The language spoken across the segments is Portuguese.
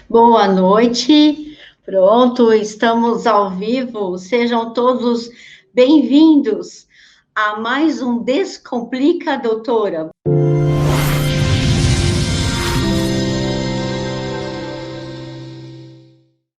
Boa noite. Pronto, estamos ao vivo. Sejam todos bem-vindos a mais um Descomplica, Doutora.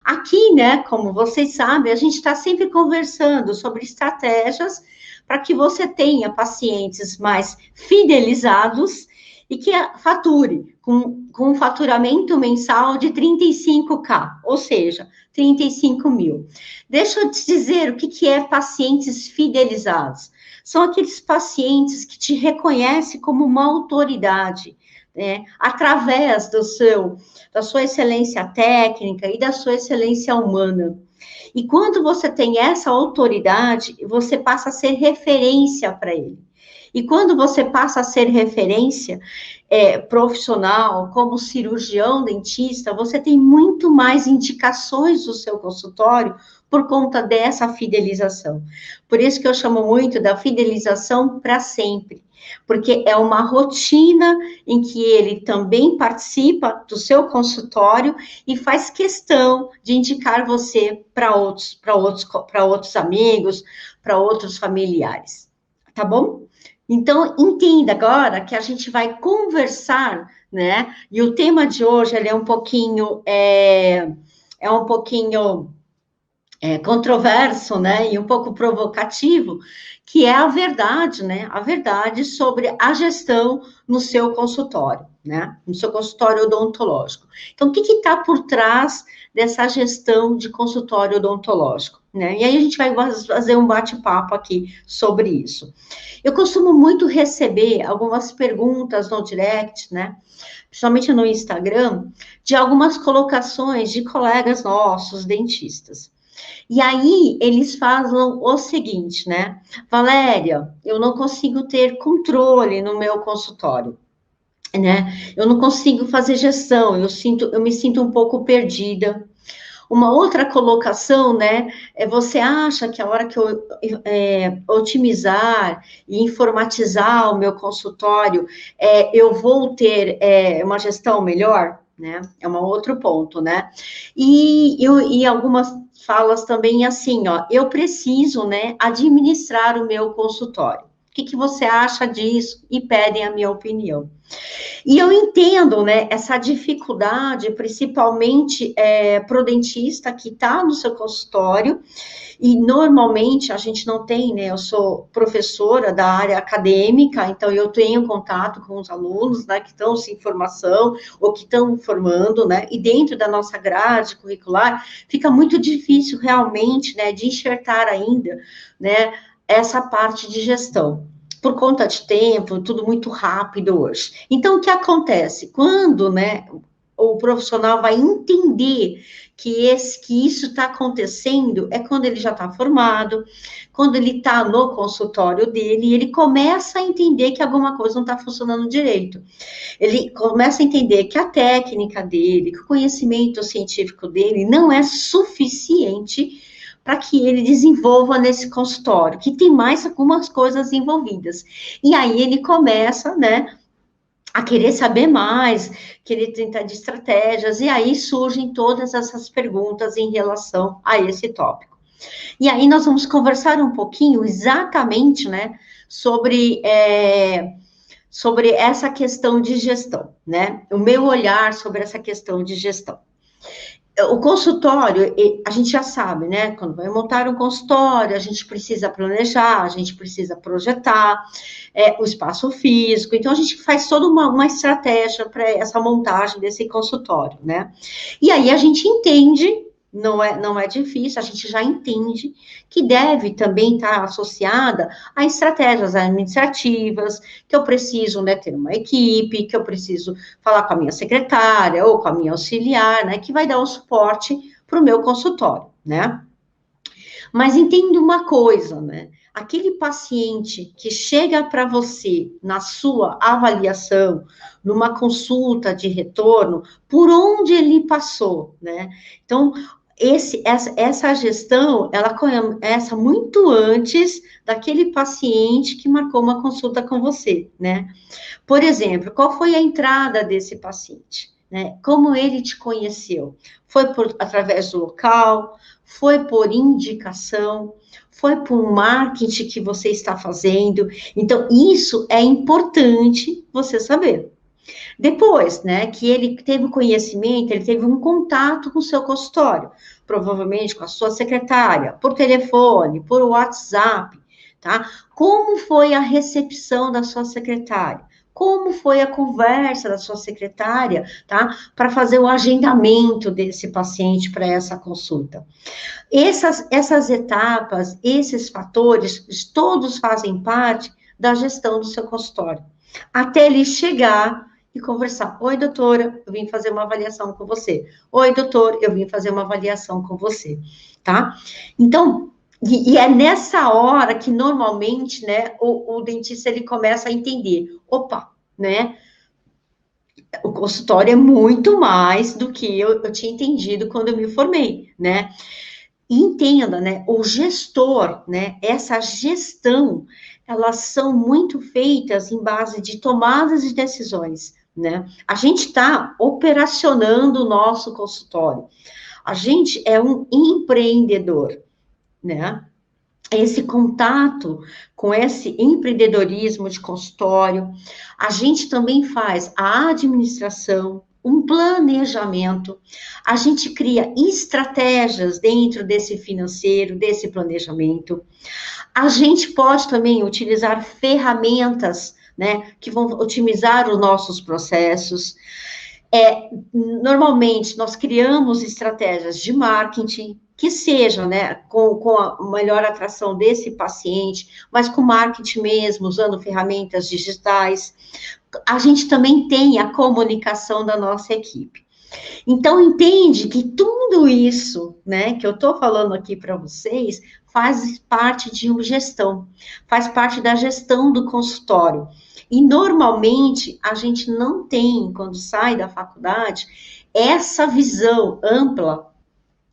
Aqui, né, como vocês sabem, a gente está sempre conversando sobre estratégias para que você tenha pacientes mais fidelizados e que fature com um faturamento mensal de 35K, ou seja, 35 mil. Deixa eu te dizer o que é pacientes fidelizados. São aqueles pacientes que te reconhecem como uma autoridade, né, através da sua excelência técnica e da sua excelência humana. E quando você tem essa autoridade, você passa a ser referência para ele. E quando você passa a ser referência profissional, como cirurgião, dentista, você tem muito mais indicações do seu consultório por conta dessa fidelização. Por isso que eu chamo muito da fidelização para sempre, porque é uma rotina em que ele também participa do seu consultório e faz questão de indicar você para outros amigos, para outros familiares. Tá bom? Então, entenda agora que a gente vai conversar, né? E o tema de hoje ele é um pouquinho controverso, né? E um pouco provocativo, que é a verdade, né? A verdade sobre a gestão no seu consultório, né? No seu consultório odontológico. Então, o que está por trás dessa gestão de consultório odontológico, né? E aí a gente vai fazer um bate-papo aqui sobre isso. Eu costumo muito receber algumas perguntas no direct, né? Principalmente no Instagram, de algumas colocações de colegas nossos, dentistas. E aí, eles falam o seguinte, né? Valéria, eu não consigo ter controle no meu consultório, né? Eu não consigo fazer gestão, eu me sinto um pouco perdida. Uma outra colocação, né, você acha que a hora que eu otimizar e informatizar o meu consultório, eu vou ter uma gestão melhor, né? É um outro ponto, né? E algumas falas também assim, ó, eu preciso, né, administrar o meu consultório. O que você acha disso? E pedem a minha opinião. E eu entendo, né, essa dificuldade, principalmente para o dentista que está no seu consultório, e normalmente a gente não tem, né, eu sou professora da área acadêmica, então eu tenho contato com os alunos, né, que estão sem formação, ou que estão formando, né, e dentro da nossa grade curricular, fica muito difícil realmente, né, de enxertar ainda, né, essa parte de gestão por conta de tempo, tudo muito rápido hoje. Então, o que acontece? Quando, né, o profissional vai entender que isso está acontecendo, é quando ele já está formado, quando ele está no consultório dele, e ele começa a entender que alguma coisa não está funcionando direito. Ele começa a entender que a técnica dele, que o conhecimento científico dele não é suficiente para que ele desenvolva nesse consultório, que tem mais algumas coisas envolvidas. E aí ele começa, né, a querer saber mais, querer tentar de estratégias, e aí surgem todas essas perguntas em relação a esse tópico. E aí nós vamos conversar um pouquinho exatamente, né, sobre essa questão de gestão, né, o meu olhar sobre essa questão de gestão. O consultório, a gente já sabe, né? Quando vai montar um consultório, a gente precisa planejar, a gente precisa projetar o espaço físico. Então, a gente faz toda uma estratégia para essa montagem desse consultório, né? E aí a gente entende, não é difícil, a gente já entende que deve também estar associada a estratégias administrativas, que eu preciso, né, ter uma equipe, que eu preciso falar com a minha secretária ou com a minha auxiliar, né, que vai dar o suporte para o meu consultório, né? Mas entenda uma coisa, né? Aquele paciente que chega para você na sua avaliação, numa consulta de retorno, por onde ele passou, né? Então, essa gestão, ela começa muito antes daquele paciente que marcou uma consulta com você, né? Por exemplo, qual foi a entrada desse paciente? né? Como ele te conheceu? Foi através do local? Foi por indicação? Foi por marketing que você está fazendo? Então, isso é importante você saber. Depois, né, que ele teve conhecimento, ele teve um contato com o seu consultório, provavelmente com a sua secretária, por telefone, por WhatsApp, tá? Como foi a recepção da sua secretária? Como foi a conversa da sua secretária, tá? Para fazer o agendamento desse paciente para essa consulta. Essas etapas, esses fatores, todos fazem parte da gestão do seu consultório. Até ele chegar e conversar. Oi, doutora, eu vim fazer uma avaliação com você. Oi, doutor, eu vim fazer uma avaliação com você, tá? Então, e é nessa hora que normalmente, né, o dentista ele começa a entender, opa, né, o consultório é muito mais do que eu tinha entendido quando eu me formei, né? E entenda, né, o gestor, né, essa gestão, elas são muito feitas em base de tomadas de decisões, né? A gente está operacionando o nosso consultório. A gente é um empreendedor, né? Esse contato com esse empreendedorismo de consultório, a gente também faz a administração, um planejamento, a gente cria estratégias dentro desse financeiro, desse planejamento. A gente pode também utilizar ferramentas, né, que vão otimizar os nossos processos. Normalmente, nós criamos estratégias de marketing, que sejam, né, com a melhor atração desse paciente, mas com marketing mesmo, usando ferramentas digitais. A gente também tem a comunicação da nossa equipe. Então, entende que tudo isso, né, que eu estou falando aqui para vocês, faz parte de uma gestão, faz parte da gestão do consultório. E, normalmente, a gente não tem, quando sai da faculdade, essa visão ampla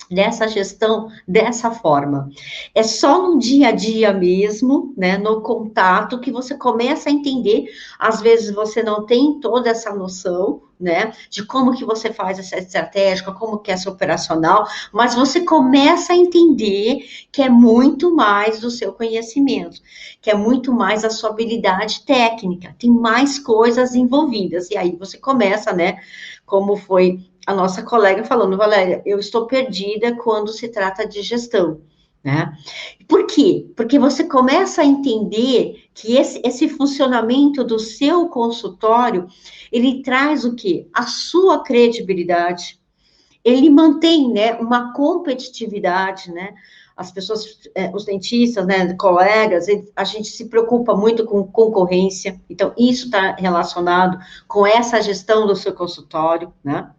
dessa gestão dessa forma. É só no dia a dia mesmo, né, no contato, que você começa a entender. Às vezes você não tem toda essa noção, né, de como que você faz essa estratégia, como que é essa operacional, mas você começa a entender que é muito mais do seu conhecimento, que é muito mais a sua habilidade técnica, tem mais coisas envolvidas, e aí você começa, né, como foi a nossa colega falando, Valéria, eu estou perdida quando se trata de gestão, né? Por quê? Porque você começa a entender que esse funcionamento do seu consultório, ele traz o quê? A sua credibilidade, ele mantém, né, uma competitividade, né? As pessoas, os dentistas, né, colegas, a gente se preocupa muito com concorrência, então isso está relacionado com essa gestão do seu consultório, né?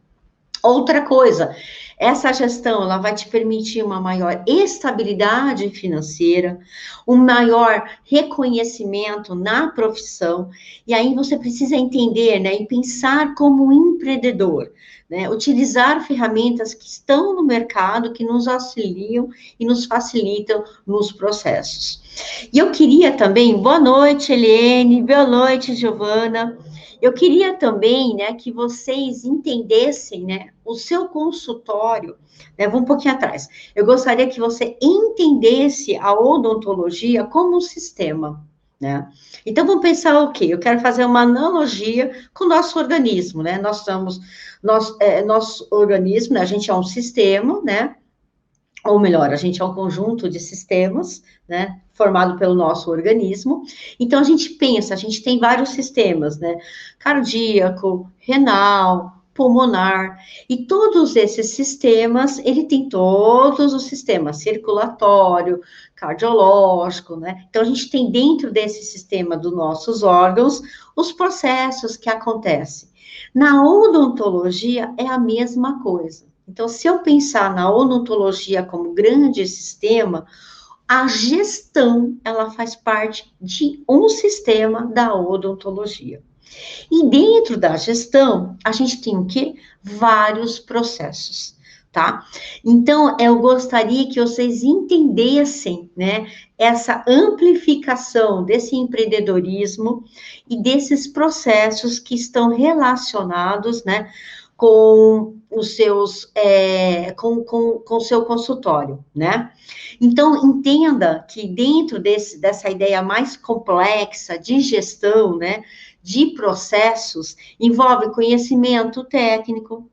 Outra coisa, essa gestão, ela vai te permitir uma maior estabilidade financeira, um maior reconhecimento na profissão, e aí você precisa entender, né, e pensar como um empreendedor, né, utilizar ferramentas que estão no mercado, que nos auxiliam e nos facilitam nos processos. E eu queria também, boa noite, Eliane, boa noite, Giovana. Eu queria também, né, que vocês entendessem, né, o seu consultório, né, vou um pouquinho atrás. Eu gostaria que você entendesse a odontologia como um sistema, né? Então, vamos pensar o quê? Eu quero fazer uma analogia com o nosso organismo, né? Nosso organismo, né, a gente é um sistema, né? Ou melhor, a gente é um conjunto de sistemas, né, formado pelo nosso organismo. Então, a gente pensa, a gente tem vários sistemas, né, cardíaco, renal, pulmonar, e todos esses sistemas, ele tem todos os sistemas, circulatório, cardiológico, né, então a gente tem dentro desse sistema dos nossos órgãos, os processos que acontecem. Na odontologia, é a mesma coisa. Então, se eu pensar na odontologia como grande sistema, a gestão, ela faz parte de um sistema da odontologia. E dentro da gestão, a gente tem o quê? Vários processos, tá? Então, eu gostaria que vocês entendessem, né, essa amplificação desse empreendedorismo e desses processos que estão relacionados, né, com os seus, com o seu consultório, né? Então, entenda que dentro dessa ideia mais complexa de gestão, né, de processos, envolve conhecimento técnico,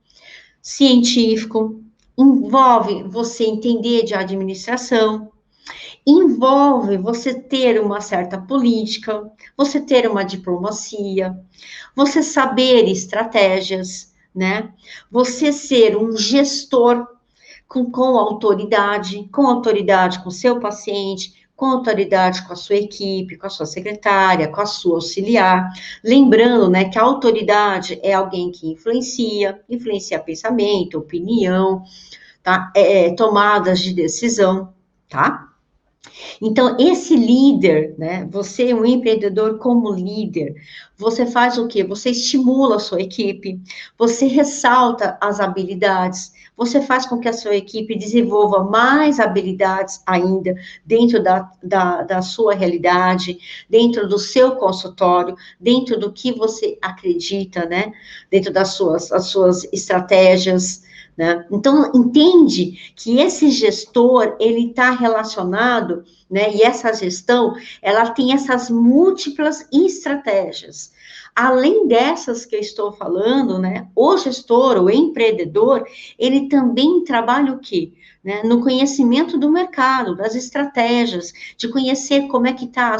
científico, envolve você entender de administração, envolve você ter uma certa política, você ter uma diplomacia, você saber estratégias, né? Você ser um gestor com autoridade com seu paciente, com autoridade com a sua equipe, com a sua secretária, com a sua auxiliar. Lembrando, né, que a autoridade é alguém que influencia pensamento, opinião, tá? Tomadas de decisão, tá? Então, esse líder, né? Você, um empreendedor como líder, você faz o quê? Você estimula a sua equipe, você ressalta as habilidades, você faz com que a sua equipe desenvolva mais habilidades ainda dentro da sua realidade, dentro do seu consultório, dentro do que você acredita, né? Dentro das suas estratégias, né? Então, entende que esse gestor, ele está relacionado, né? E essa gestão, ela tem essas múltiplas estratégias. Além dessas que eu estou falando, né? O gestor, o empreendedor, ele também trabalha o quê? Né, no conhecimento do mercado, das estratégias, de conhecer como é que está a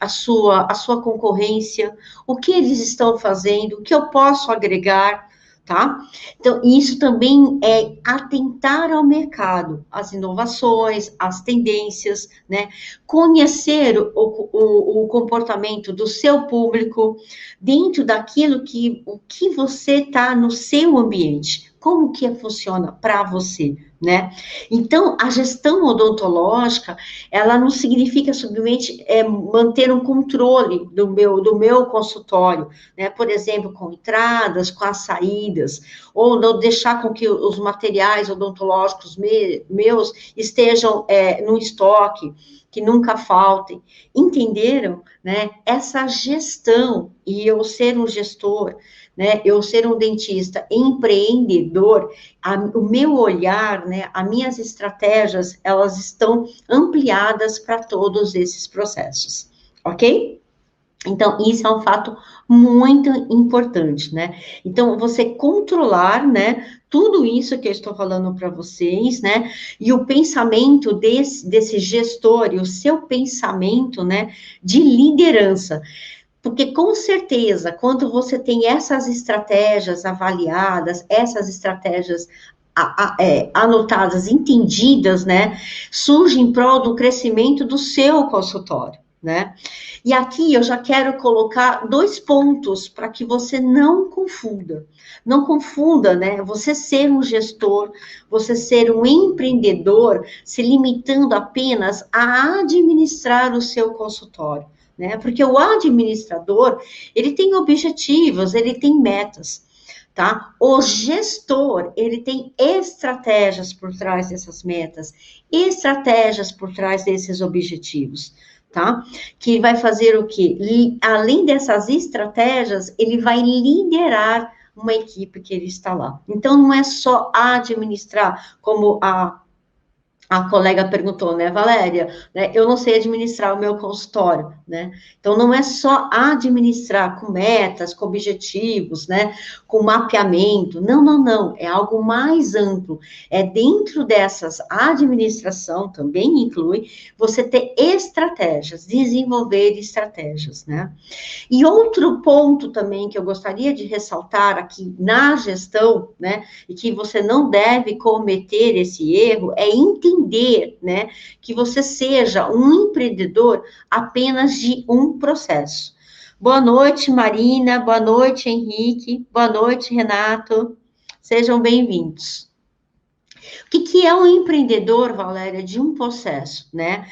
sua concorrência, o que eles estão fazendo, o que eu posso agregar, tá? Então, isso também é atentar ao mercado, às inovações, às tendências, né? Conhecer o comportamento do seu público dentro daquilo o que você está no seu ambiente, como que funciona para você, né? Então, a gestão odontológica, ela não significa simplesmente manter um controle do meu consultório, né? Por exemplo, com entradas, com as saídas, ou não deixar com que os materiais odontológicos meus estejam no estoque, que nunca faltem. Entenderam, né? Essa gestão, e eu ser um gestor, né? Eu ser um dentista empreendedor, o meu olhar, né? As minhas estratégias, elas estão ampliadas para todos esses processos, ok? Então, isso é um fato muito importante, né? Então, você controlar, né, tudo isso que eu estou falando para vocês, né, e o pensamento desse gestor, e o seu pensamento, né, de liderança. Porque, com certeza, quando você tem essas estratégias avaliadas, essas estratégias anotadas, entendidas, né, surge em prol do crescimento do seu consultório, né? E aqui eu já quero colocar 2 pontos para que você não confunda. Não confunda, né? Você ser um gestor, você ser um empreendedor, se limitando apenas a administrar o seu consultório, né? Porque o administrador, ele tem objetivos, ele tem metas, tá? O gestor, ele tem estratégias por trás dessas metas, estratégias por trás desses objetivos, tá? Que vai fazer o quê? Além dessas estratégias, ele vai liderar uma equipe que ele está lá. Então, não é só administrar, como a colega perguntou, né, Valéria, né, eu não sei administrar o meu consultório, né, então não é só administrar com metas, com objetivos, né, com mapeamento, não, é algo mais amplo, é dentro dessas administração, também inclui, você ter estratégias, desenvolver estratégias, né, e outro ponto também que eu gostaria de ressaltar aqui na gestão, né, e que você não deve cometer esse erro, é entender, né, que você seja um empreendedor apenas de um processo. Boa noite, Marina, boa noite, Henrique, boa noite, Renato, sejam bem-vindos. O que é um empreendedor, Valéria, de um processo, né?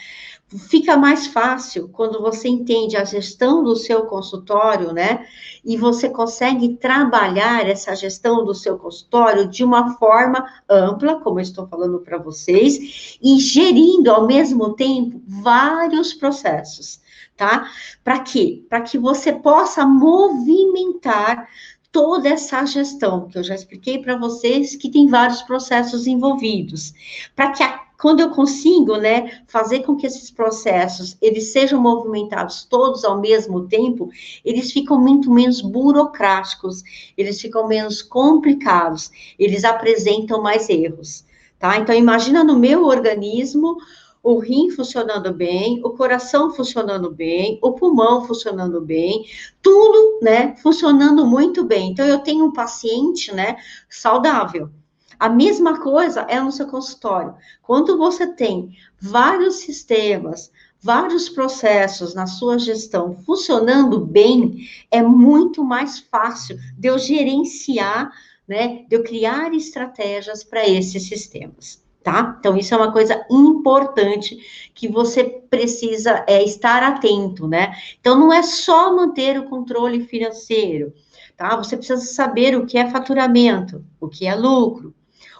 Fica mais fácil quando você entende a gestão do seu consultório, né? E você consegue trabalhar essa gestão do seu consultório de uma forma ampla, como eu estou falando para vocês, e gerindo ao mesmo tempo vários processos, tá? Para quê? Para que você possa movimentar toda essa gestão, que eu já expliquei para vocês, que tem vários processos envolvidos, para que quando eu consigo, né, fazer com que esses processos, eles sejam movimentados todos ao mesmo tempo, eles ficam muito menos burocráticos, eles ficam menos complicados, eles apresentam mais erros, tá? Então, imagina no meu organismo, o rim funcionando bem, o coração funcionando bem, o pulmão funcionando bem, tudo, né, funcionando muito bem. Então, eu tenho um paciente, né, saudável. A mesma coisa é no seu consultório. Quando você tem vários sistemas, vários processos na sua gestão funcionando bem, é muito mais fácil de eu gerenciar, né, de eu criar estratégias para esses sistemas. Tá? Então, isso é uma coisa importante que você precisa estar atento, né? Então, não é só manter o controle financeiro, tá? Você precisa saber o que é faturamento, o que é lucro,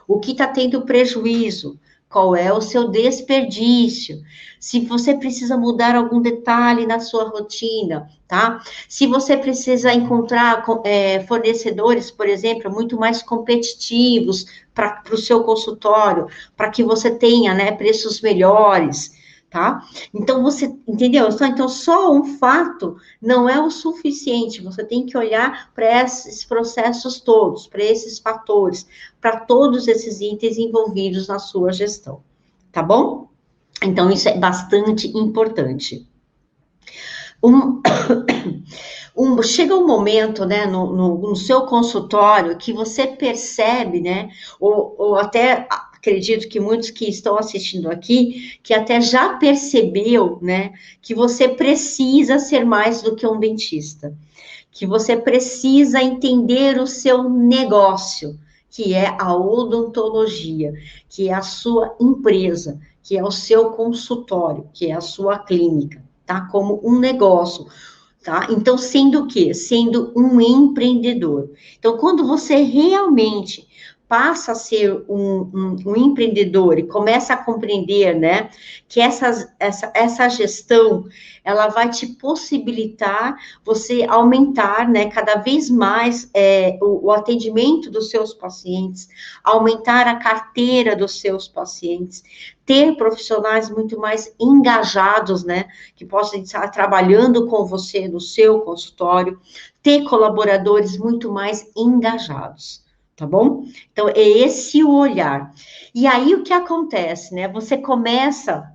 o que está tendo prejuízo, qual é o seu desperdício, se você precisa mudar algum detalhe na sua rotina, tá? Se você precisa encontrar fornecedores, por exemplo, muito mais competitivos para o seu consultório, para que você tenha, né, preços melhores, tá? Então, você, entendeu? Então, só um fato não é o suficiente, você tem que olhar para esses processos todos, para esses fatores, para todos esses itens envolvidos na sua gestão, tá bom? Então, isso é bastante importante. Chega um momento, né, no seu consultório, que você percebe, né, ou até acredito que muitos que estão assistindo aqui, que até já percebeu, né, que você precisa ser mais do que um dentista, que você precisa entender o seu negócio, que é a odontologia, que é a sua empresa, que é o seu consultório, que é a sua clínica, tá? Como um negócio, tá? Então, sendo o quê? Sendo um empreendedor. Então, quando você realmente passa a ser um empreendedor e começa a compreender, né, que essa gestão, ela vai te possibilitar você aumentar, né, cada vez mais o atendimento dos seus pacientes, aumentar a carteira dos seus pacientes, ter profissionais muito mais engajados, né, que possam estar trabalhando com você no seu consultório, ter colaboradores muito mais engajados, tá bom? Então, é esse o olhar. E aí, o que acontece, né? Você começa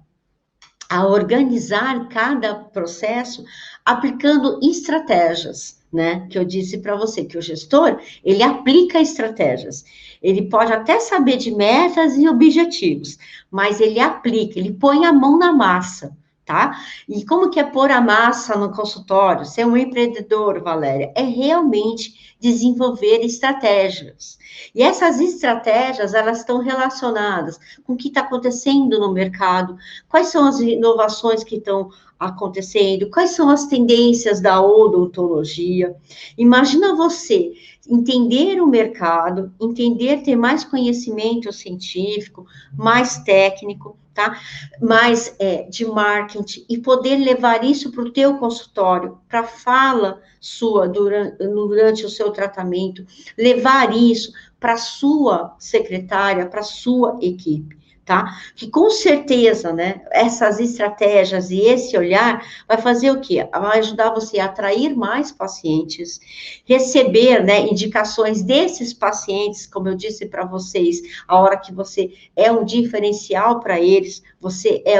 a organizar cada processo aplicando estratégias, né? Que eu disse para você que o gestor, ele aplica estratégias. Ele pode até saber de metas e objetivos, mas ele aplica, ele põe a mão na massa, tá? E como que é pôr a massa no consultório? Ser um empreendedor, Valéria, é realmente desenvolver estratégias. E essas estratégias, elas estão relacionadas com o que está acontecendo no mercado, quais são as inovações que estão acontecendo, quais são as tendências da odontologia. Imagina você entender o mercado, entender, ter mais conhecimento científico, mais técnico, tá? Mais de marketing, e poder levar isso para o teu consultório, para a fala sua durante o seu tratamento, levar isso para a sua secretária, para a sua equipe, tá? Que com certeza, né, essas estratégias e esse olhar vai fazer o quê? Vai ajudar você a atrair mais pacientes, receber, né, indicações desses pacientes, como eu disse para vocês, a hora que você é um diferencial para eles, você é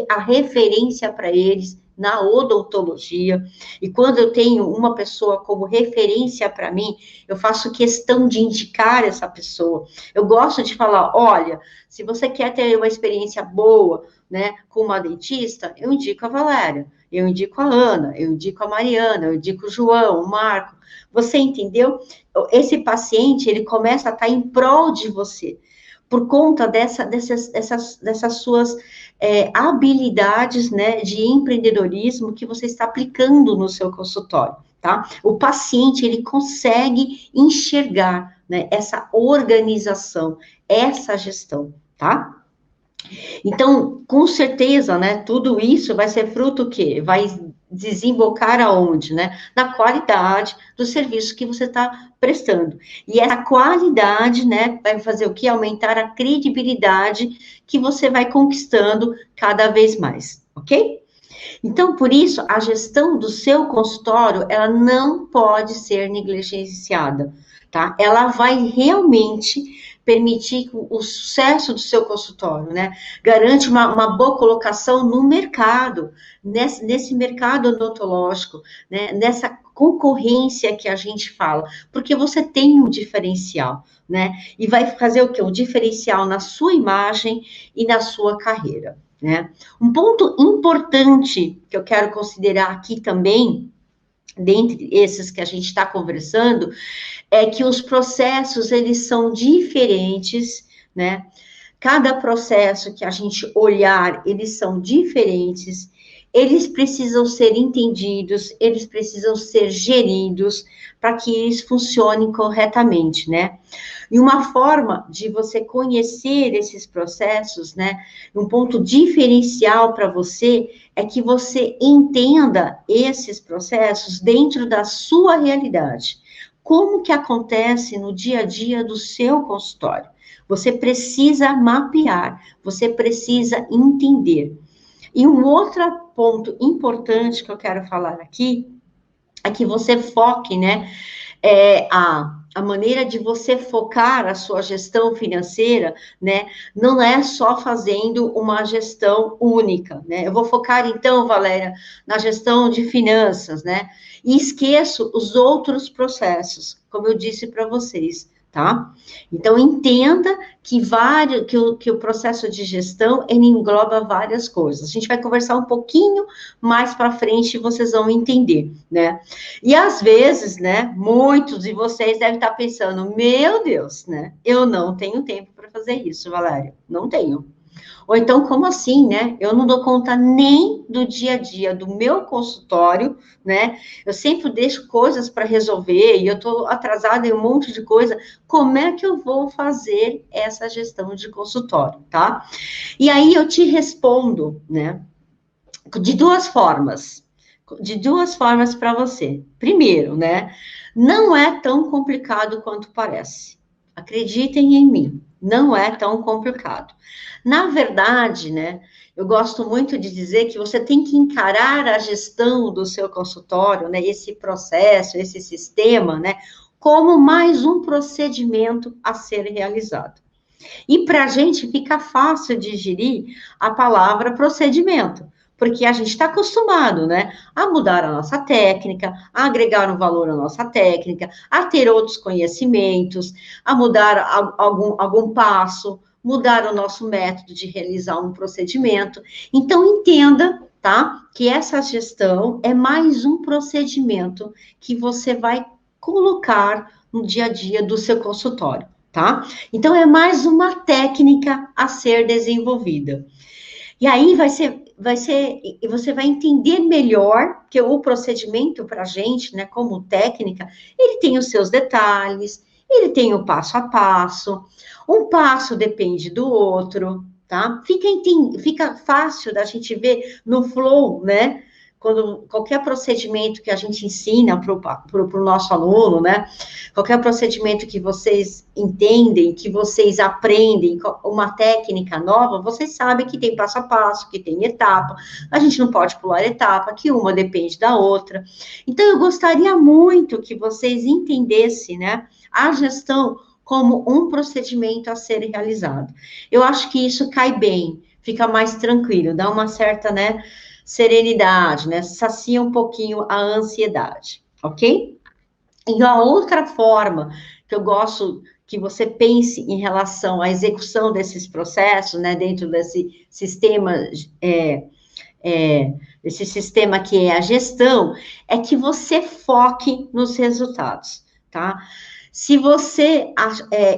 a referência para eles na odontologia, e quando eu tenho uma pessoa como referência para mim, eu faço questão de indicar essa pessoa. Eu gosto de falar, olha, se você quer ter uma experiência boa, né, com uma dentista, eu indico a Valéria, eu indico a Ana, eu indico a Mariana, eu indico o João, o Marco. Você entendeu? Esse paciente, ele começa a estar em prol de você, por conta dessas suas habilidades, né, de empreendedorismo que você está aplicando no seu consultório, tá? O paciente, ele consegue enxergar, né, essa organização, essa gestão, tá? Então, com certeza, né, tudo isso vai ser fruto o quê? Vai desembocar aonde, né? Na qualidade do serviço que você está prestando. E essa qualidade, né, vai fazer o quê? Aumentar a credibilidade que você vai conquistando cada vez mais, ok? Então, por isso, a gestão do seu consultório, ela não pode ser negligenciada, tá? Ela vai realmente permitir o sucesso do seu consultório, né? Garante uma boa colocação no mercado, nesse mercado odontológico, né? Nessa concorrência que a gente fala, porque você tem um diferencial, né? E vai fazer o quê? Um diferencial na sua imagem e na sua carreira, né? Um ponto importante que eu quero considerar aqui também, dentre esses que a gente está conversando, é que os processos, eles são diferentes, né? Cada processo que a gente olhar, eles são diferentes, eles precisam ser entendidos, eles precisam ser geridos para que eles funcionem corretamente, né? E uma forma de você conhecer esses processos, né? Um ponto diferencial para você é que você entenda esses processos dentro da sua realidade. Como que acontece no dia a dia do seu consultório? Você precisa mapear, você precisa entender. E um outro ponto importante que eu quero falar aqui é que você foque, né? A maneira de você focar a sua gestão financeira, né? Não é só fazendo uma gestão única, né? Eu vou focar, então, Valéria, na gestão de finanças, né? E esqueço os outros processos, como eu disse para vocês, tá? Então, entenda que o processo de gestão, ele engloba várias coisas. A gente vai conversar um pouquinho mais para frente e vocês vão entender, né? E às vezes, né, muitos de vocês devem estar pensando, meu Deus, né, eu não tenho tempo para fazer isso, Valéria, não tenho. Ou então, como assim, né? Eu não dou conta nem do dia a dia do meu consultório, né? Eu sempre deixo coisas para resolver e eu estou atrasada em um monte de coisa. Como é que eu vou fazer essa gestão de consultório, tá? E aí eu te respondo, né? De duas formas. De duas formas para você. Primeiro, né? Não é tão complicado quanto parece. Acreditem em mim, não é tão complicado. Na verdade, né, eu gosto muito de dizer que você tem que encarar a gestão do seu consultório, né, esse processo, esse sistema, né, como mais um procedimento a ser realizado. E para a gente fica fácil digerir a palavra procedimento, porque a gente está acostumado, né, a mudar a nossa técnica, a agregar um valor à nossa técnica, a ter outros conhecimentos, a mudar algum passo, mudar o nosso método de realizar um procedimento. Então, entenda, tá, que essa gestão é mais um procedimento que você vai colocar no dia a dia do seu consultório, tá? Então, é mais uma técnica a ser desenvolvida. E aí e você vai entender melhor que o procedimento para a gente, né, como técnica, ele tem os seus detalhes, ele tem o passo a passo, um passo depende do outro, tá? Fica fácil da gente ver no flow, né? Quando qualquer procedimento que a gente ensina para o nosso aluno, né? Qualquer procedimento que vocês entendem, que vocês aprendem, uma técnica nova, vocês sabem que tem passo a passo, que tem etapa, a gente não pode pular etapa, que uma depende da outra. Então, eu gostaria muito que vocês entendessem, né, a gestão como um procedimento a ser realizado. Eu acho que isso cai bem, fica mais tranquilo, dá uma certa, né, serenidade, né, sacia um pouquinho a ansiedade, ok? E a outra forma que eu gosto que você pense em relação à execução desses processos, né, dentro desse sistema, esse sistema que é a gestão, é que você foque nos resultados, tá? Se você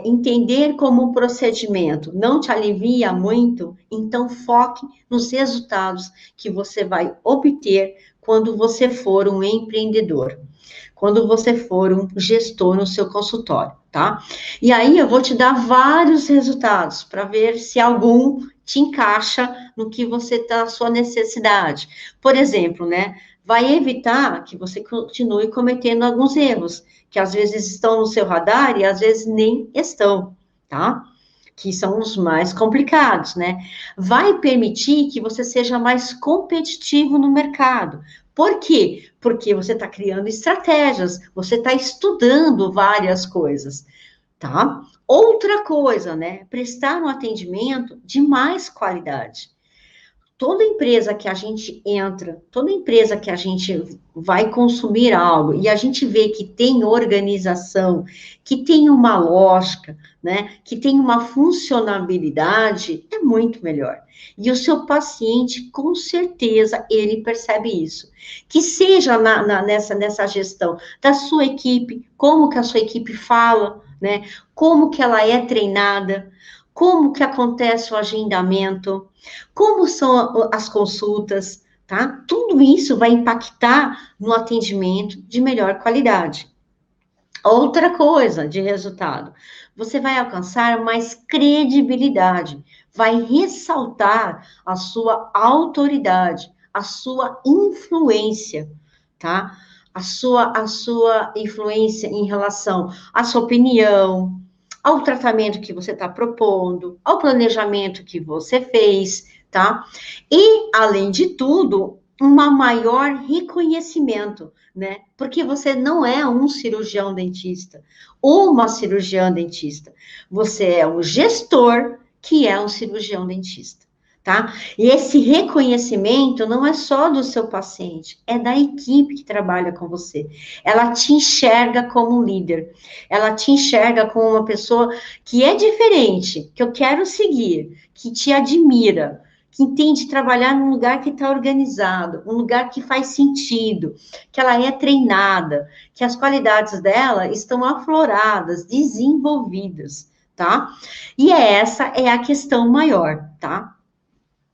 entender como um procedimento não te alivia muito, então foque nos resultados que você vai obter quando você for um empreendedor, quando você for um gestor no seu consultório, tá? E aí eu vou te dar vários resultados para ver se algum te encaixa no que você está, a sua necessidade. Por exemplo, né? vai evitar que você continue cometendo alguns erros, que às vezes estão no seu radar e às vezes nem estão, tá? Que são os mais complicados, né? Vai permitir que você seja mais competitivo no mercado. Por quê? Porque você está criando estratégias, você está estudando várias coisas, tá? Outra coisa, né? Prestar um atendimento de mais qualidade. Toda empresa que a gente entra, toda empresa que a gente vai consumir algo e a gente vê que tem organização, que tem uma lógica, né, que tem uma funcionabilidade, é muito melhor. E o seu paciente, com certeza, ele percebe isso. Que seja nessa gestão da sua equipe, como que a sua equipe fala, né, como que ela é treinada, como que acontece o agendamento, como são as consultas, tá? Tudo isso vai impactar no atendimento de melhor qualidade. Outra coisa de resultado, você vai alcançar mais credibilidade, vai ressaltar a sua autoridade, a sua influência, tá? A sua influência em relação à sua opinião, ao tratamento que você está propondo, ao planejamento que você fez, tá? E, além de tudo, um maior reconhecimento, né? Porque você não é um cirurgião dentista ou uma cirurgiã dentista. Você é um gestor que é um cirurgião dentista, tá? E esse reconhecimento não é só do seu paciente, é da equipe que trabalha com você. Ela te enxerga como um líder, ela te enxerga como uma pessoa que é diferente, que eu quero seguir, que te admira, que entende trabalhar num lugar que está organizado, um lugar que faz sentido, que ela é treinada, que as qualidades dela estão afloradas, desenvolvidas, tá? E essa é a questão maior, tá?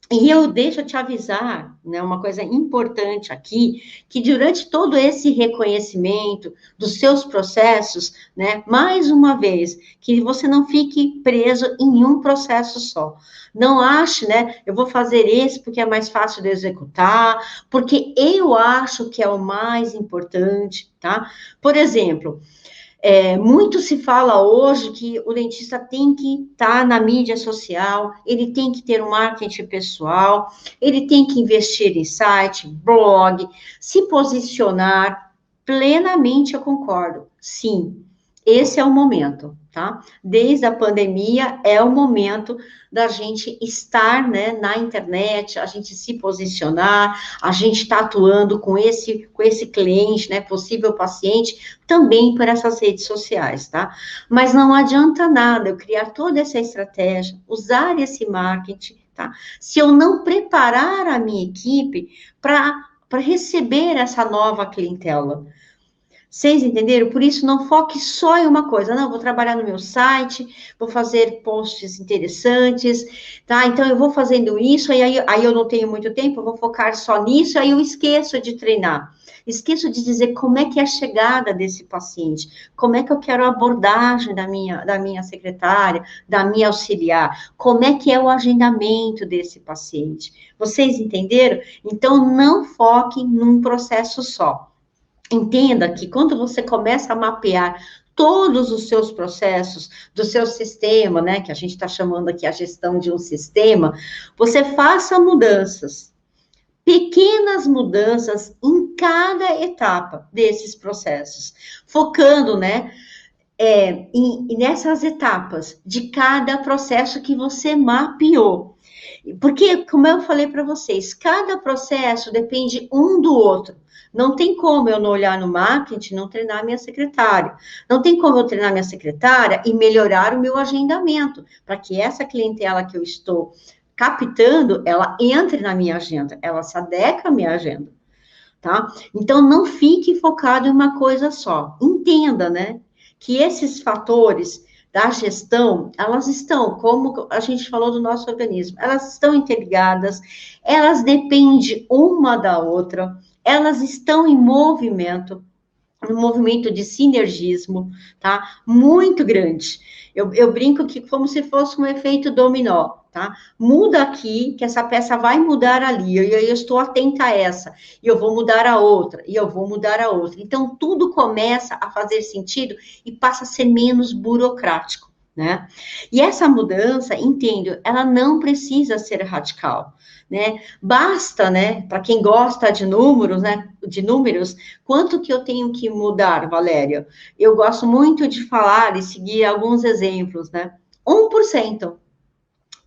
E eu deixo te avisar, né, uma coisa importante aqui, que durante todo esse reconhecimento dos seus processos, né, mais uma vez, que você não fique preso em um processo só. Não ache, né, eu vou fazer esse porque é mais fácil de executar, porque eu acho que é o mais importante, tá? Por exemplo, muito se fala hoje que o dentista tem que estar na mídia social, ele tem que ter um marketing pessoal, ele tem que investir em site, blog, se posicionar. Plenamente eu concordo. Sim, esse é o momento, tá? Desde a pandemia é o momento da gente estar, né, na internet, a gente se posicionar, a gente está atuando com esse cliente, né, possível paciente, também por essas redes sociais, tá? Mas não adianta nada eu criar toda essa estratégia, usar esse marketing, tá? Se eu não preparar a minha equipe para receber essa nova clientela. Vocês entenderam? Por isso, não foque só em uma coisa. Não, vou trabalhar no meu site, vou fazer posts interessantes, tá? Então, eu vou fazendo isso, aí eu não tenho muito tempo, eu vou focar só nisso, aí eu esqueço de treinar. Esqueço de dizer como é que é a chegada desse paciente, como é que eu quero a abordagem da minha secretária, da minha auxiliar, como é que é o agendamento desse paciente. Vocês entenderam? Então, não foque num processo só. Entenda que quando você começa a mapear todos os seus processos do seu sistema, né, que a gente está chamando aqui a gestão de um sistema, você faça mudanças, pequenas mudanças em cada etapa desses processos, focando, né, nessas etapas de cada processo que você mapeou. Porque, como eu falei para vocês, cada processo depende um do outro. Não tem como eu não olhar no marketing, não treinar minha secretária. Não tem como eu treinar minha secretária e melhorar o meu agendamento, para que essa clientela que eu estou captando, ela entre na minha agenda, ela se adeque à minha agenda, tá? Então, não fique focado em uma coisa só. Entenda, né, que esses fatores da gestão, elas estão, como a gente falou do nosso organismo, elas estão interligadas, elas dependem uma da outra, elas estão em movimento, um movimento de sinergismo, tá? Muito grande. Eu brinco que como se fosse um efeito dominó, tá? Muda aqui, que essa peça vai mudar ali, e eu estou atenta a essa, e eu vou mudar a outra, e eu vou mudar a outra. Então, tudo começa a fazer sentido e passa a ser menos burocrático, né? E essa mudança, entendo, ela não precisa ser radical, né? Basta, né, para quem gosta de números, né, quanto que eu tenho que mudar, Valéria? Eu gosto muito de falar e seguir alguns exemplos, né? 1%.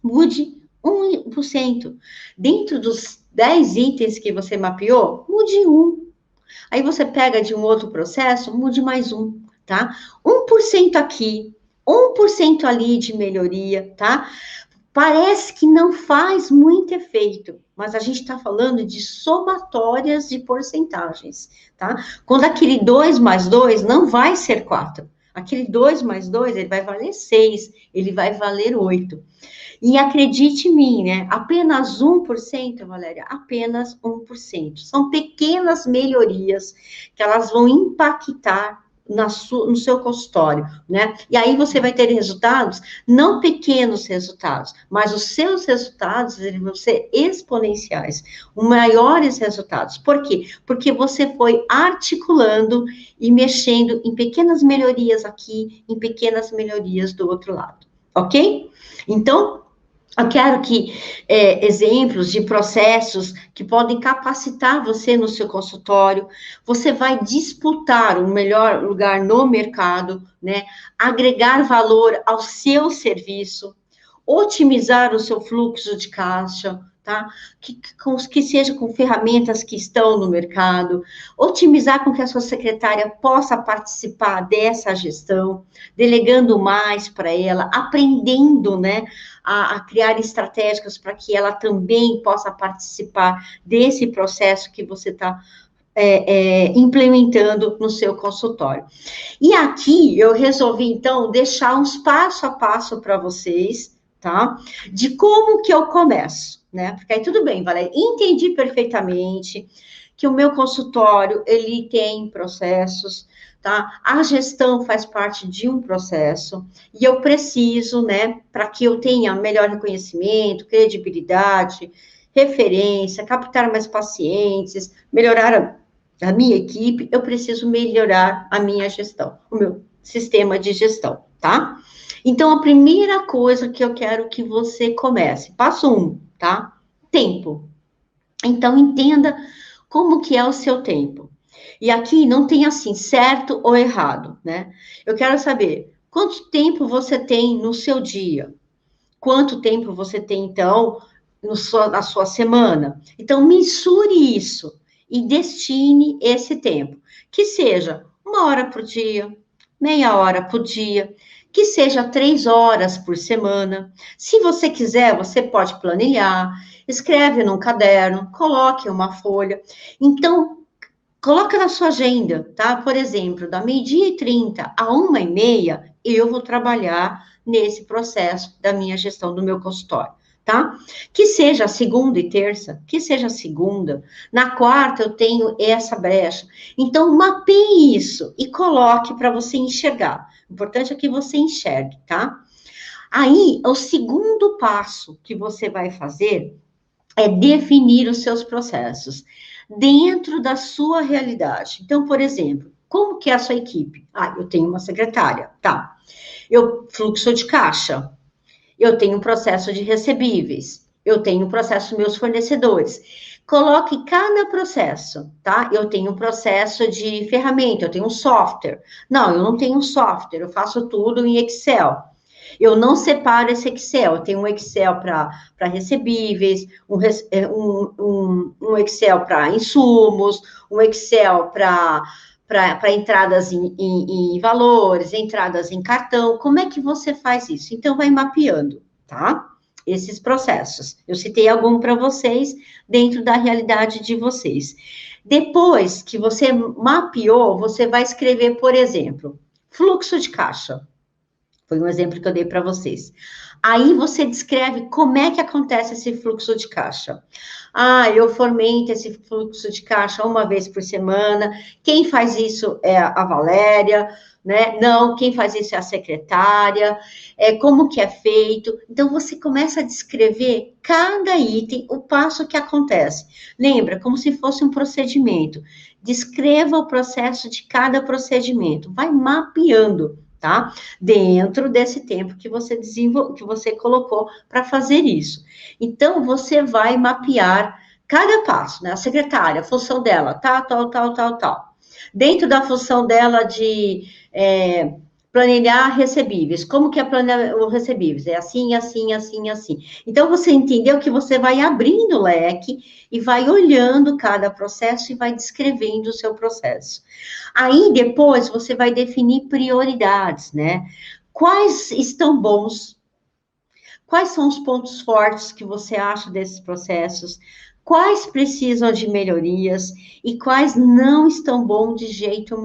Mude 1%. Dentro dos 10 itens que você mapeou, mude um. Aí você pega de um outro processo, mude mais um, tá? 1% aqui, 1% ali de melhoria, tá? Parece que não faz muito efeito, mas a gente está falando de somatórias de porcentagens, tá? Quando aquele 2 mais 2 não vai ser 4. Aquele 2 mais 2, ele vai valer 6, ele vai valer 8. E acredite em mim, né? Apenas 1%, Valéria, apenas 1%. São pequenas melhorias que elas vão impactar no seu consultório, né? E aí você vai ter resultados, não pequenos resultados, mas os seus resultados eles vão ser exponenciais, maiores resultados. Por quê? Porque você foi articulando e mexendo em pequenas melhorias aqui, em pequenas melhorias do outro lado, ok? Então, eu quero que exemplos de processos que podem capacitar você no seu consultório, você vai disputar o melhor lugar no mercado, né? Agregar valor ao seu serviço, otimizar o seu fluxo de caixa, tá? Que seja com ferramentas que estão no mercado, otimizar com que a sua secretária possa participar dessa gestão, delegando mais para ela, aprendendo, né? A criar estratégicas para que ela também possa participar desse processo que você está implementando no seu consultório. E aqui eu resolvi, então, deixar uns passo a passo para vocês, tá? De como que eu começo, né? Porque aí tudo bem, Valéria, entendi perfeitamente que o meu consultório, ele tem processos, tá? A gestão faz parte de um processo, e eu preciso, né, para que eu tenha melhor reconhecimento, credibilidade, referência, captar mais pacientes, melhorar a minha equipe, eu preciso melhorar a minha gestão, o meu sistema de gestão, tá? Então, a primeira coisa que eu quero que você comece, passo 1, tá? Tempo. Então, entenda como que é o seu tempo. E aqui não tem assim, certo ou errado, né? Eu quero saber quanto tempo você tem no seu dia, quanto tempo você tem, então, na sua semana. Então, mensure isso e destine esse tempo. Que seja 1 hora por dia, meia hora por dia, que seja 3 horas por semana. Se você quiser, você pode planilhar, escreve num caderno, coloque uma folha. Então, coloca na sua agenda, tá? Por exemplo, da 12h30 a 1h30, eu vou trabalhar nesse processo da minha gestão do meu consultório, tá? Que seja segunda e terça, que seja segunda. Na quarta, eu tenho essa brecha. Então, mapeie isso e coloque para você enxergar. O importante é que você enxergue, tá? Aí, o segundo passo que você vai fazer é definir os seus processos dentro da sua realidade. Então, por exemplo, como que é a sua equipe? Ah, eu tenho uma secretária, tá. Fluxo de caixa, eu tenho um processo de recebíveis, eu tenho um processo meus fornecedores. Coloque cada processo, tá? Eu tenho um processo de ferramenta, eu tenho um software. Não, eu não tenho um software, eu faço tudo em Excel. Eu não separo esse Excel, eu tenho um Excel para recebíveis, um Excel para insumos, um Excel para entradas em valores, entradas em cartão. Como é que você faz isso? Então, vai mapeando, tá? Esses processos. Eu citei algum para vocês dentro da realidade de vocês. Depois que você mapeou, você vai escrever, por exemplo, fluxo de caixa. Foi um exemplo que eu dei para vocês. Aí você descreve como é que acontece esse fluxo de caixa. Ah, eu fomento esse fluxo de caixa uma vez por semana. Quem faz isso é a Valéria, né? Não, quem faz isso é a secretária. Como que é feito? Então você começa a descrever cada item, o passo que acontece. Lembra, como se fosse um procedimento. Descreva o processo de cada procedimento. Vai mapeando, tá? Dentro desse tempo que você que você colocou para fazer isso. Então, você vai mapear cada passo, né? A secretária, a função dela, tal. Dentro da função dela de planilhar recebíveis, como que é planear os recebíveis? É assim, assim, assim, assim. Então, você entendeu que você vai abrindo o leque e vai olhando cada processo e vai descrevendo o seu processo. Aí, depois, você vai definir prioridades, né? Quais estão bons? Quais são os pontos fortes que você acha desses processos? Quais precisam de melhorias e quais não estão bons de jeito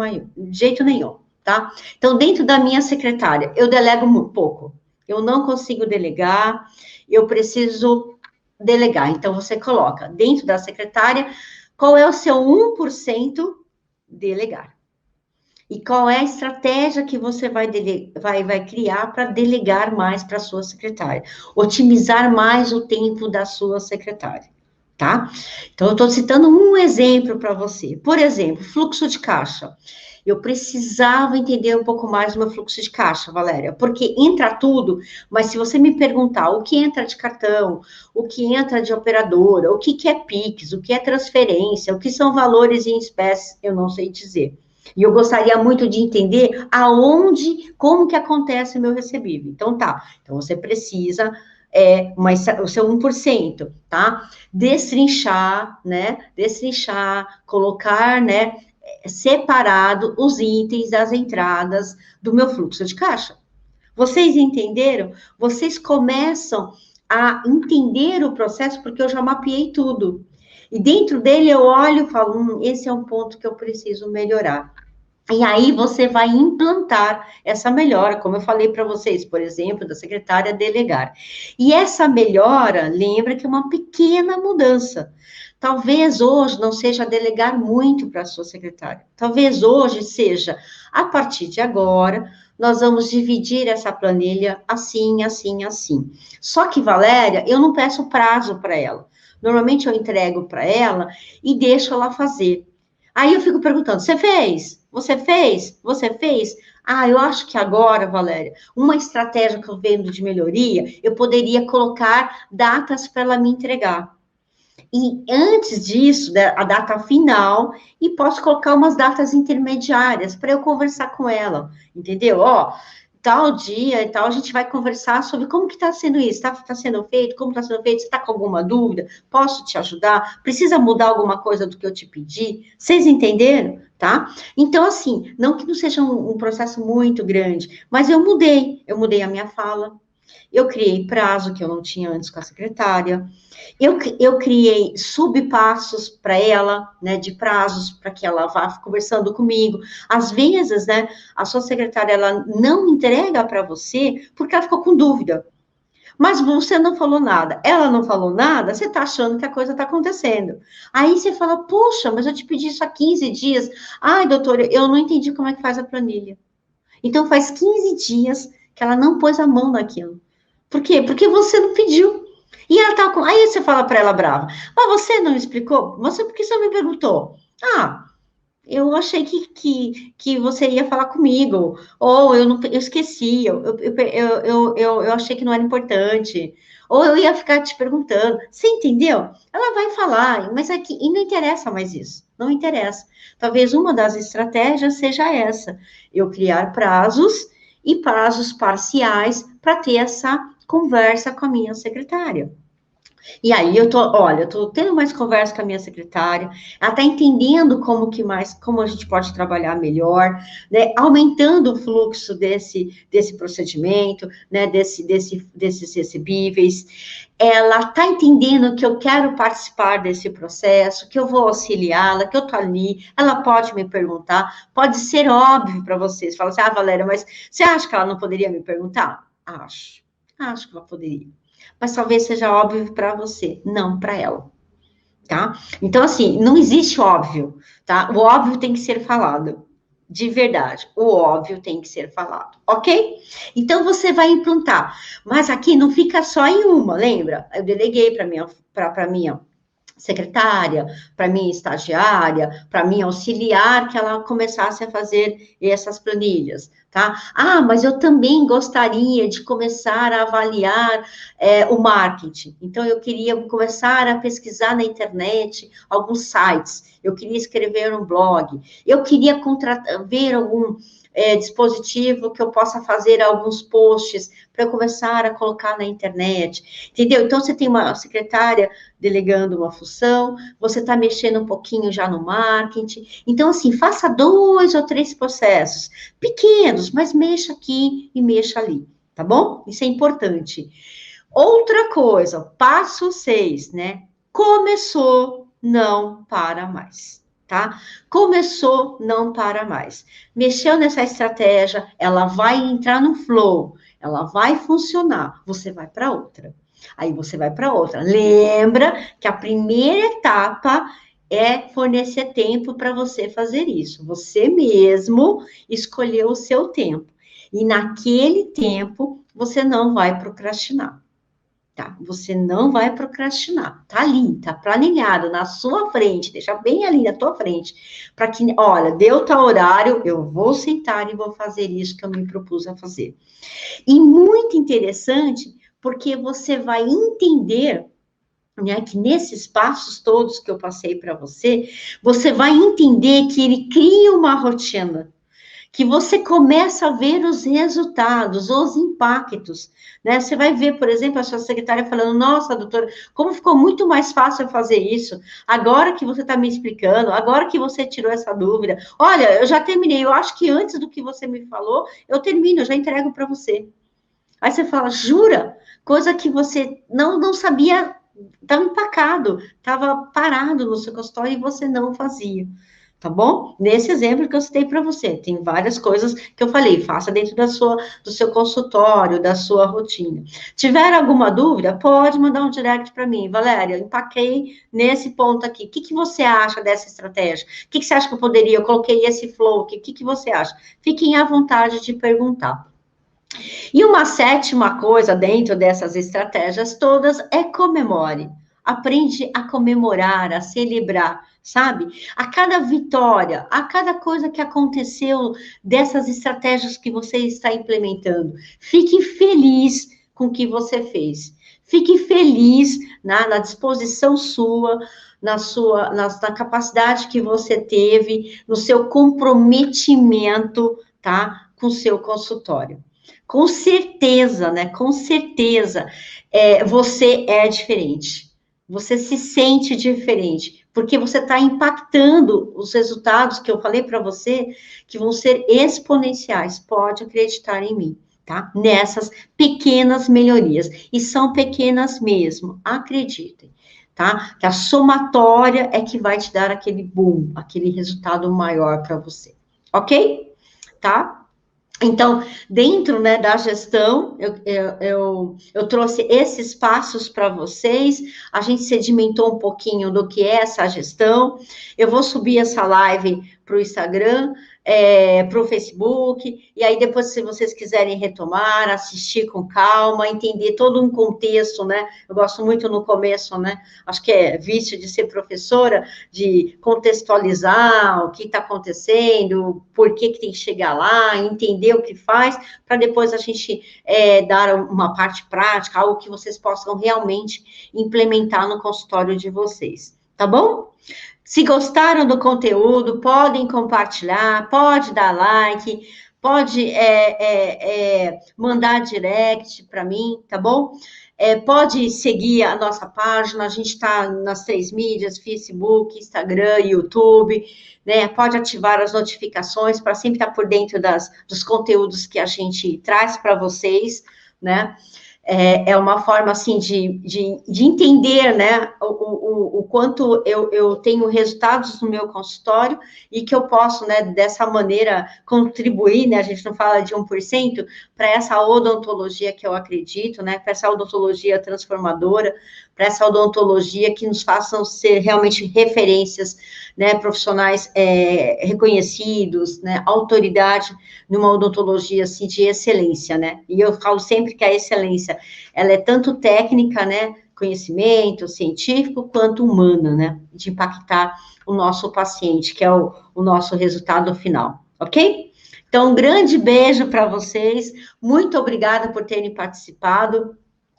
nenhum, tá? Então, dentro da minha secretária, eu delego muito pouco. Eu não consigo delegar, eu preciso delegar. Então, você coloca dentro da secretária qual é o seu 1% delegar. E qual é a estratégia que você vai criar para delegar mais para a sua secretária? Otimizar mais o tempo da sua secretária, tá? Então, eu estou citando um exemplo para você. Por exemplo, fluxo de caixa. Eu precisava entender um pouco mais do meu fluxo de caixa, Valéria, porque entra tudo, mas se você me perguntar o que entra de cartão, o que entra de operadora, o que é Pix, o que é transferência, o que são valores em espécie, eu não sei dizer. E eu gostaria muito de entender aonde, como que acontece o meu recebível. Então, tá. Então, você precisa, o seu 1%, tá? Destrinchar, né? Destrinchar, colocar, né? Separado os itens das entradas do meu fluxo de caixa. Vocês entenderam? Vocês começam a entender o processo, porque eu já mapeei tudo. E dentro dele eu olho e falo, esse é um ponto que eu preciso melhorar. E aí você vai implantar essa melhora, como eu falei para vocês, por exemplo, da secretária delegar. E essa melhora, lembra que é uma pequena mudança. Talvez hoje não seja delegar muito para a sua secretária. Talvez hoje seja, a partir de agora, nós vamos dividir essa planilha assim, assim, assim. Só que, Valéria, eu não peço prazo para ela. Normalmente eu entrego para ela e deixo ela fazer. Aí eu fico perguntando: você fez? Você fez? Você fez? Ah, eu acho que agora, Valéria, uma estratégia que eu vendo de melhoria, eu poderia colocar datas para ela me entregar. E antes disso, a data final, e posso colocar umas datas intermediárias para eu conversar com ela, entendeu? Ó, tal dia e tal, a gente vai conversar sobre como que está sendo isso, está sendo feito, como está sendo feito, você está com alguma dúvida, posso te ajudar, precisa mudar alguma coisa do que eu te pedi, vocês entenderam, tá? Então, assim, não que não seja um processo muito grande, mas eu mudei a minha fala, eu criei prazo que eu não tinha antes com a secretária, eu criei subpassos para ela, né, de prazos, para que ela vá conversando comigo. Às vezes, né, a sua secretária, ela não entrega para você porque ela ficou com dúvida. Mas você não falou nada. Ela não falou nada, você está achando que a coisa está acontecendo. Aí você fala, poxa, mas eu te pedi isso há 15 dias. Ai, doutora, eu não entendi como é que faz a planilha. Então, faz 15 dias que ela não pôs a mão naquilo. Por quê? Porque você não pediu. E ela tá com. Aí você fala para ela brava, mas você não me explicou? Você, por que você me perguntou? Ah, eu achei que você ia falar comigo. Ou eu, não, eu esqueci, eu achei que não era importante. Ou eu ia ficar te perguntando. Você entendeu? Ela vai falar, mas aqui, e não interessa mais isso. Não interessa. Talvez uma das estratégias seja essa: eu criar prazos e prazos parciais para ter essa conversa com a minha secretária. E aí olha, eu tô tendo mais conversa com a minha secretária, ela tá entendendo como a gente pode trabalhar melhor, né, aumentando o fluxo desse procedimento, né, desses recebíveis. Ela tá entendendo que eu quero participar desse processo, que eu vou auxiliá-la, que eu tô ali, ela pode me perguntar, pode ser óbvio para vocês, fala assim, Valéria, mas você acha que ela não poderia me perguntar? Acho que ela poderia, mas talvez seja óbvio para você, não para ela, tá? Então, assim, não existe óbvio, tá? O óbvio tem que ser falado, de verdade. O óbvio tem que ser falado, ok? Então, você vai implantar, mas aqui não fica só em uma, lembra? Eu deleguei para minha secretária, para minha estagiária, para minha auxiliar, que ela começasse a fazer essas planilhas, tá? Ah, mas eu também gostaria de começar a avaliar o marketing. Então, eu queria começar a pesquisar na internet alguns sites, eu queria escrever um blog, eu queria ver algum dispositivo que eu possa fazer alguns posts para começar a colocar na internet, entendeu? Então, você tem uma secretária delegando uma função, você está mexendo um pouquinho já no marketing. Então, assim, faça 2 ou 3 processos, pequenos, mas mexa aqui e mexa ali, tá bom? Isso é importante. Outra coisa, passo 6, né? Começou, não para mais, tá? Começou, não para mais. Mexeu nessa estratégia, ela vai entrar no flow, ela vai funcionar, você vai para outra. Aí você vai para outra. Lembra que a primeira etapa é fornecer tempo para você fazer isso. Você mesmo escolheu o seu tempo. E naquele tempo, você não vai procrastinar. Tá? Você não vai procrastinar. Tá ali, tá planilhado na sua frente, deixa bem ali na tua frente, para que, olha, deu tal horário, eu vou sentar e vou fazer isso que eu me propus a fazer. E muito interessante, porque você vai entender, né, que nesses passos todos que eu passei para você, você vai entender que ele cria uma rotina, que você começa a ver os resultados, os impactos, né? Você vai ver, por exemplo, a sua secretária falando, nossa, doutora, como ficou muito mais fácil fazer isso, agora que você está me explicando, agora que você tirou essa dúvida, olha, eu já terminei, eu acho que antes do que você me falou, eu termino, eu já entrego para você. Aí você fala, jura? Coisa que você não sabia, estava empacado, estava parado no seu consultório e você não fazia. Tá bom? Nesse exemplo que eu citei para você, tem várias coisas que eu falei, faça dentro do seu consultório, da sua rotina. Tiver alguma dúvida, pode mandar um direct para mim. Valéria, eu empaquei nesse ponto aqui. O que você acha dessa estratégia? O que você acha que eu poderia? Eu coloquei esse flow, o que você acha? Fiquem à vontade de perguntar. E uma sétima coisa dentro dessas estratégias todas é comemore. Aprende a comemorar, a celebrar, sabe? A cada vitória, a cada coisa que aconteceu dessas estratégias que você está implementando. Fique feliz com o que você fez. Fique feliz na disposição sua, na capacidade que você teve, no seu comprometimento, tá? Com o seu consultório. Com certeza, né? Com certeza, você é diferente. Você se sente diferente, porque você está impactando os resultados que eu falei para você, que vão ser exponenciais. Pode acreditar em mim, tá? Nessas pequenas melhorias. E são pequenas mesmo, acreditem, tá? Que a somatória é que vai te dar aquele boom, aquele resultado maior para você. Ok? Tá? Então, dentro, né, da gestão, eu trouxe esses passos para vocês, a gente sedimentou um pouquinho do que é essa gestão, eu vou subir essa live para o Instagram, para o Facebook, e aí depois, se vocês quiserem retomar, assistir com calma, entender todo um contexto, né, eu gosto muito no começo, né, acho que é vício de ser professora, de contextualizar o que está acontecendo, por que tem que chegar lá, entender o que faz, para depois a gente dar uma parte prática, algo que vocês possam realmente implementar no consultório de vocês, tá bom? Se gostaram do conteúdo, podem compartilhar, pode dar like, pode mandar direct para mim, tá bom? Pode seguir a nossa página, a gente está nas 3 mídias, Facebook, Instagram, YouTube, né? Pode ativar as notificações para sempre estar por dentro dos conteúdos que a gente traz para vocês, né? É uma forma, assim, de entender, né, o quanto eu tenho resultados no meu consultório e que eu posso, né, dessa maneira, contribuir, né, a gente não fala de 1%, para essa odontologia que eu acredito, né, para essa odontologia transformadora, para essa odontologia que nos façam ser realmente referências, né, profissionais reconhecidos, né, autoridade numa odontologia, assim, de excelência, né, e eu falo sempre que a excelência, ela é tanto técnica, né, conhecimento científico, quanto humana, né, de impactar o nosso paciente, que é o nosso resultado final, ok? Então, um grande beijo para vocês, muito obrigada por terem participado.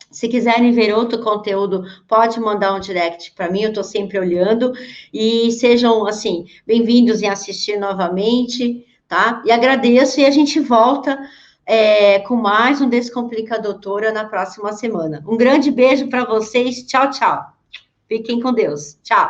Se quiserem ver outro conteúdo, pode mandar um direct para mim, eu estou sempre olhando, e sejam, assim, bem-vindos em assistir novamente, tá? E agradeço, e a gente volta com mais um Descomplica Doutora na próxima semana. Um grande beijo para vocês, tchau, tchau. Fiquem com Deus, tchau.